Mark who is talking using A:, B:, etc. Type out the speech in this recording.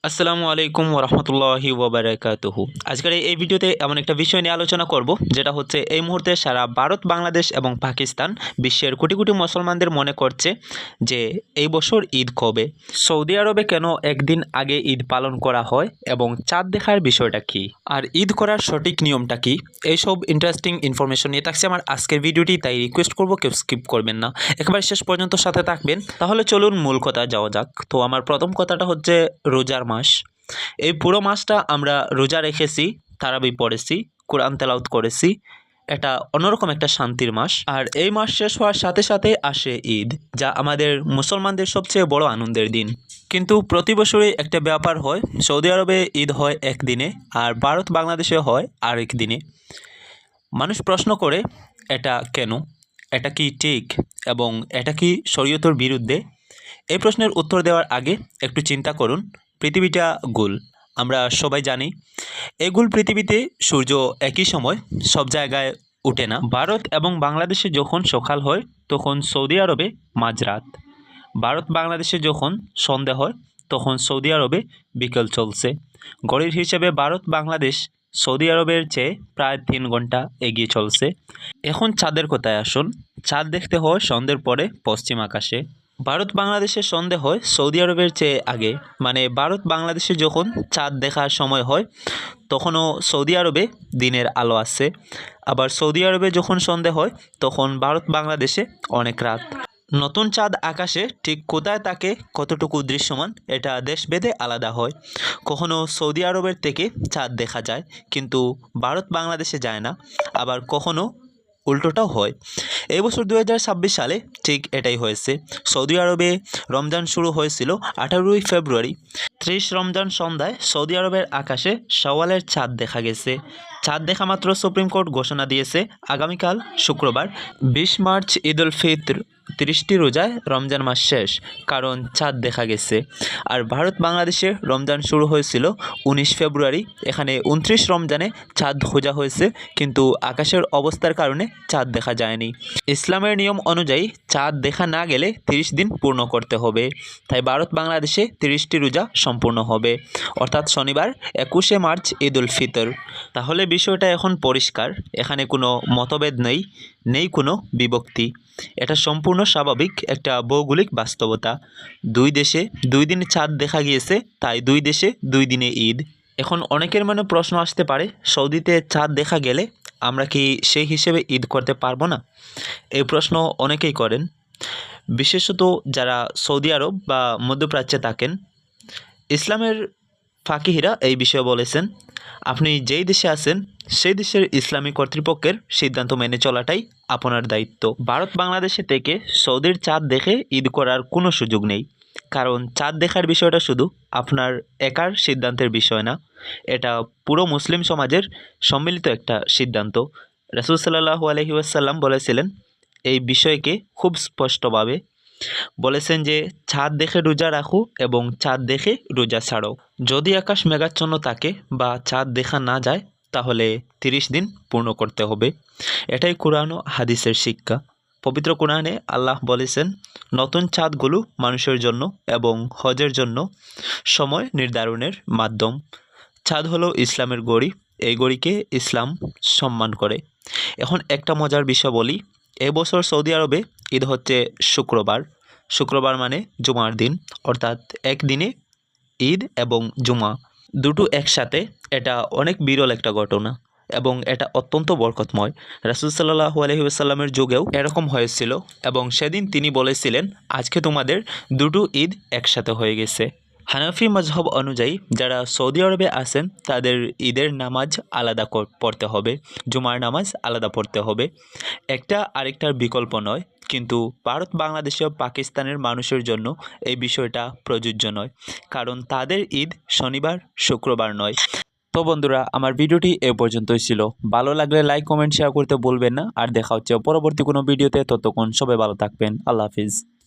A: আসসালামু আলাইকুম ওরহমতুল্লাহি ওবরাকাতুহু। আজকের এই ভিডিওতে এমন একটা বিষয় নিয়ে আলোচনা করব, যেটা হচ্ছে এই মুহূর্তে সারা ভারত, বাংলাদেশ এবং পাকিস্তান বিশ্বের কোটি কোটি মুসলমানদের মনে করছে যে এই বছর ঈদ কবে। সৌদি আরবে কেন একদিন আগে ঈদ পালন করা হয় এবং চাঁদ দেখার বিষয়টা কি, আর ঈদ করার সঠিক নিয়মটা কি, এইসব ইন্টারেস্টিং ইনফরমেশন নিয়ে থাকছে আমার আজকের ভিডিওটি। তাই রিকোয়েস্ট করব কেউ স্কিপ করবেন না, একেবারে শেষ পর্যন্ত সাথে থাকবেন। তাহলে চলুন মূল কথা যাওয়া যাক। তো আমার প্রথম কথাটা হচ্ছে রোজার মাস। এই পুরো মাসটা আমরা রোজা রেখেছি, তারাবি পড়েছি, কোরআন তেলাওয়াত করেছি। এটা অন্যরকম একটা শান্তির মাস। আর এই মাস শেষ হওয়ার সাথে সাথে আসে ঈদ, যা আমাদের মুসলমানদের সবচেয়ে বড় আনন্দের দিন। কিন্তু প্রতি বছরই একটা ব্যাপার হয়, সৌদি আরবে ঈদ হয় একদিনে আর ভারত বাংলাদেশে হয় আরেক দিনে। মানুষ প্রশ্ন করে, এটা কেন, এটা কি ঠিক এবং এটা কি শরীয়তের বিরুদ্ধে? এই প্রশ্নের উত্তর দেওয়ার আগে একটু চিন্তা করুন। পৃথিবীটা গোল, আমরা সবাই জানি। এই গোল পৃথিবীতে সূর্য একই সময় সব জায়গায় ওঠে না। ভারত এবং বাংলাদেশে যখন সকাল হয় তখন সৌদি আরবে মাঝরাত। ভারত বাংলাদেশে যখন সন্ধ্যা হয় তখন সৌদি আরবে বিকেল চলছে। ঘড়ির হিসেবে ভারত বাংলাদেশ সৌদি আরবের চেয়ে প্রায় 3 ঘন্টা এগিয়ে চলছে। এখন চাঁদের কথায় আসুন। চাঁদ দেখতে হয় সন্ধ্যের পরে পশ্চিম আকাশে। ভারত বাংলাদেশের সন্ধে হয় সৌদি আরবের চেয়ে আগে, মানে ভারত বাংলাদেশে যখন চাঁদ দেখার সময় হয় তখনও সৌদি আরবে দিনের আলো আসছে। আবার সৌদি আরবে যখন সন্ধে হয় তখন ভারত বাংলাদেশে অনেক রাত। নতুন চাঁদ আকাশে ঠিক কোথায় থাকে, কতটুকু দৃশ্যমান, এটা দেশভেদে আলাদা হয়। কখনো সৌদি আরবের থেকে চাঁদ দেখা যায় কিন্তু ভারত বাংলাদেশে যায় না, আবার কখনো উল্টোটাও হয়। এই বছর 2026 সালে ঠিক এটাই হয়েছে। সৌদি আরবে রমজান শুরু হয়েছিল 18ই ফেব্রুয়ারি। 30 রমজান সন্ধ্যায় সৌদি আরবের আকাশে শাওয়ালের চাঁদ দেখা গেছে। চাঁদ দেখা মাত্র সুপ্রিম কোর্ট ঘোষণা দিয়েছে আগামীকাল শুক্রবার 20 মার্চ ঈদ উল ফিতর, 30টি রোজায় রমজান মাস শেষ, কারণ চাঁদ দেখা গেছে। আর ভারত বাংলাদেশে রমজান শুরু হয়েছিল 19 ফেব্রুয়ারি। এখানে 29 রমজানে চাঁদ খোঁজা হয়েছে, কিন্তু আকাশের অবস্থার কারণে চাঁদ দেখা যায়নি। ইসলামের নিয়ম অনুযায়ী চাঁদ দেখা না গেলে 30 দিন পূর্ণ করতে হবে। তাই ভারত বাংলাদেশে 30টি রোজা সম্পূর্ণ হবে, অর্থাৎ শনিবার 21শে মার্চ ঈদ উল ফিতর। তাহলে বিষয়টা এখন পরিষ্কার, এখানে কোনো মতভেদ নেই কোনো বিভক্তি। এটা সম্পূর্ণ স্বাভাবিক একটা ভৌগোলিক বাস্তবতা। দুই দেশে 2 দিন চাঁদ দেখা গিয়েছে, তাই 2 দেশে 2 দিনে ঈদ। এখন অনেকের মনে প্রশ্ন আসতে পারে, সৌদিতে চাঁদ দেখা গেলে আমরা কি সেই হিসেবে ঈদ করতে পারবো না? এই প্রশ্ন অনেকেই করেন, বিশেষত যারা সৌদি আরব বা মধ্যপ্রাচ্যে থাকেন। ইসলামের ফাকিহিরা এই বিষয়ে বলেছেন, আপনি যেই দেশে আছেন সেই দেশের ইসলামী কর্তৃপক্ষের সিদ্ধান্ত মেনে চলাটাই আপনার দায়িত্ব। ভারত বাংলাদেশে থেকে সৌদির চাঁদ দেখে ঈদ করার কোনো সুযোগ নেই, কারণ চাঁদ দেখার বিষয়টা শুধু আপনার একার সিদ্ধান্তের বিষয় না, এটা পুরো মুসলিম সমাজের সম্মিলিত একটা সিদ্ধান্ত। রাসূল সাল্লাল্লাহু আলাইহি ওয়াসাল্লাম বলেছিলেন এই বিষয়কে খুব স্পষ্টভাবে, বলেছেন যে চাঁদ দেখে রোজা রাখো এবং চাঁদ দেখে রোজা ছাড়ো। যদি আকাশ মেঘাচ্ছন্ন থাকে বা চাঁদ দেখা না যায় তাহলে 30 দিন পূর্ণ করতে হবে। এটাই কোরআন ও হাদিসের শিক্ষা। পবিত্র কোরআনে আল্লাহ বলেছেন, নতুন চাঁদগুলো মানুষের জন্য এবং হজের জন্য সময় নির্ধারণের মাধ্যম। চাঁদ হলো ইসলামের গড়ি, এই গড়িকে ইসলাম সম্মান করে। এখন একটা মজার বিষয় বলি, এবছর সৌদি আরবে ঈদ হচ্ছে শুক্রবার। শুক্রবার মানে জুমার দিন, অর্থাৎ একদিনে ঈদ এবং জুমা দুটো একসাথে। এটা অনেক বিরল একটা ঘটনা এবং এটা অত্যন্ত বরকতময়। রাসূল সাল্লাল্লাহু আলাইহি ওয়াসাল্লামের যুগেও এরকম হয়েছিল এবং সেদিন তিনি বলেছিলেন, আজকে তোমাদের দুটো ঈদ একসাথে হয়ে গেছে। হানাফি মজহব অনুযায়ী যারা সৌদি আরবে আছেন তাদের ঈদের নামাজ আলাদা পড়তে হবে, জুমার নামাজ আলাদা পড়তে হবে। একটা আরেকটার বিকল্প নয়। কিন্তু ভারত, বাংলাদেশ ও পাকিস্তানের মানুষের জন্য এই বিষয়টা প্রযোজ্য নয়, কারণ তাদের ঈদ শনিবার শুক্রবার নয়। তো বন্ধুরা, আমার ভিডিওটি এ পর্যন্তই ছিল। ভালো লাগলে লাইক, কমেন্ট, শেয়ার করতে ভুলবেন না। আর দেখা হচ্ছে পরবর্তী কোনো ভিডিওতে। ততক্ষণ সবাই ভালো থাকবেন। আল্লাহ হাফিজ।